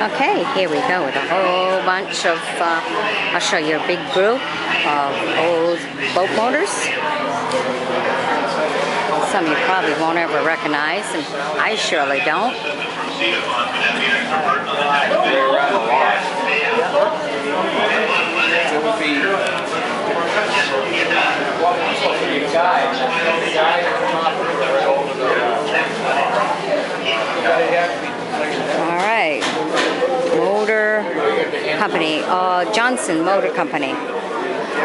Okay, here we go with a whole bunch of, I'll show you a big group of old boat motors. Some you probably won't ever recognize, and I surely don't. All right, Motor Company, Johnson Motor Company.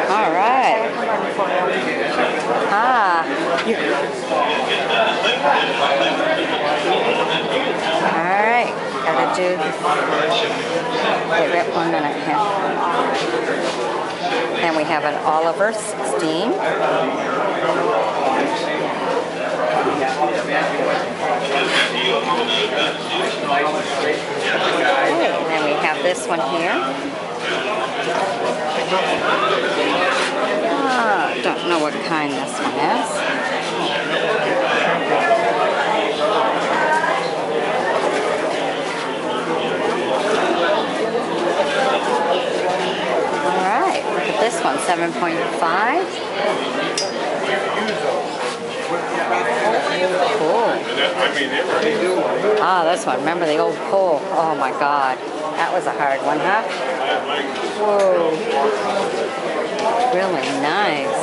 All right. All right, gotta do. Wait 1 minute here. Then we have an Oliver 16. Okay, and then we have this one here. Don't know what kind this one is. Alright, look at this one, 7.5. Cool. This one, remember the old pole? Oh my god, that was a hard one, huh? Whoa. Really nice.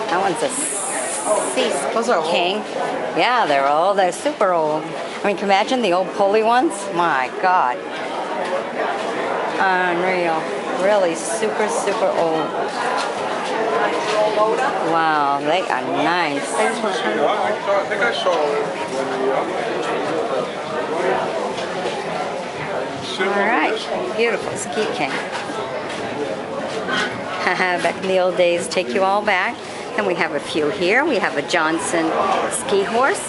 That one's a Sea King. Yeah, they're super old. I mean, can you imagine the old pulley ones? My God. Unreal. Really super, super old. Wow, they are nice. I think I saw Alright, beautiful Ski King. Back in the old days, take you all back. And we have a few here. We have a Johnson ski horse.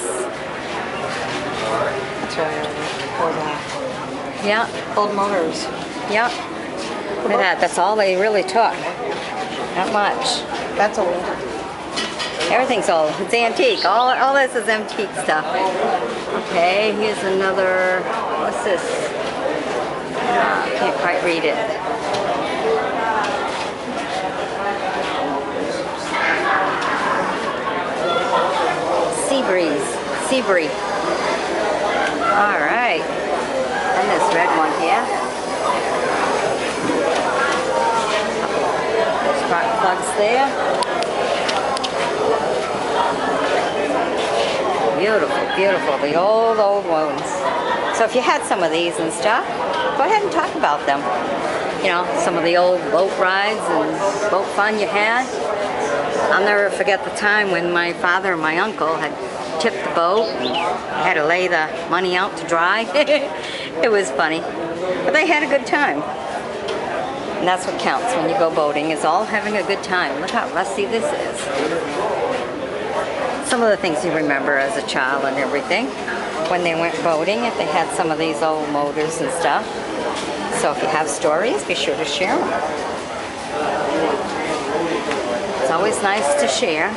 That's right. Yeah. Old motors. Yep. Look at that. That's all they really took. Not much. That's old. Everything's old. It's antique. All this is antique stuff. Okay, here's another. What's this? Can't quite read it. Seabree. All right. And this red one here. Spark plugs there. Beautiful, beautiful. The old ones. So if you had some of these and stuff, go ahead and talk about them. You know, some of the old boat rides and boat fun you had. I'll never forget the time when my father and my uncle had tipped the boat and had to lay the money out to dry. It was funny. But they had a good time. And that's what counts when you go boating, is all having a good time. Look how rusty this is. Some of the things you remember as a child and everything. When they went boating, if they had some of these old motors and stuff. So if you have stories, be sure to share them. It's always nice to share.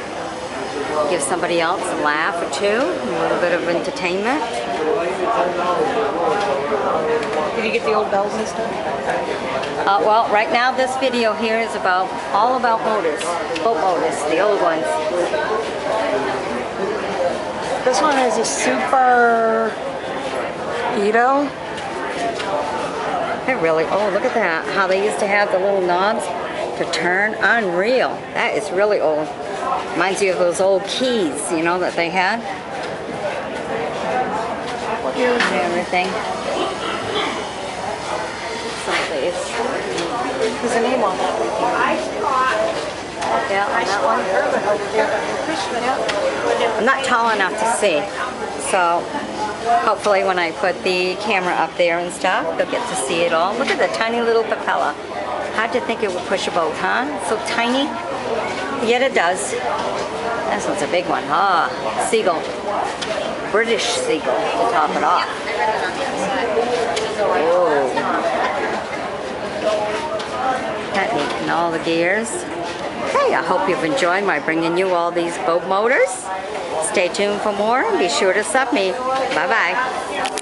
Give somebody else a laugh or two, a little bit of entertainment. Did you get the old bells and stuff? Well, right now this video here is all about motors, boat motors, the old ones. This one is a Super Edo. They're really old. Look at that. How they used to have the little knobs to turn. Unreal. That is really old. Reminds you of those old keys, you know, that they had. And everything. Some of these. There's a name on that. Yeah, on that one. I'm not tall enough to see, so hopefully when I put the camera up there and stuff, you'll get to see it all. Look at the tiny little propeller. How'd you think it would push a boat, huh? So tiny, yet it does. This one's a big one. Seagull. British seagull to top it off. Whoa. That neat. And all the gears. Okay, I hope you've enjoyed my bringing you all these boat motors. Stay tuned for more and be sure to sub me. Bye-bye.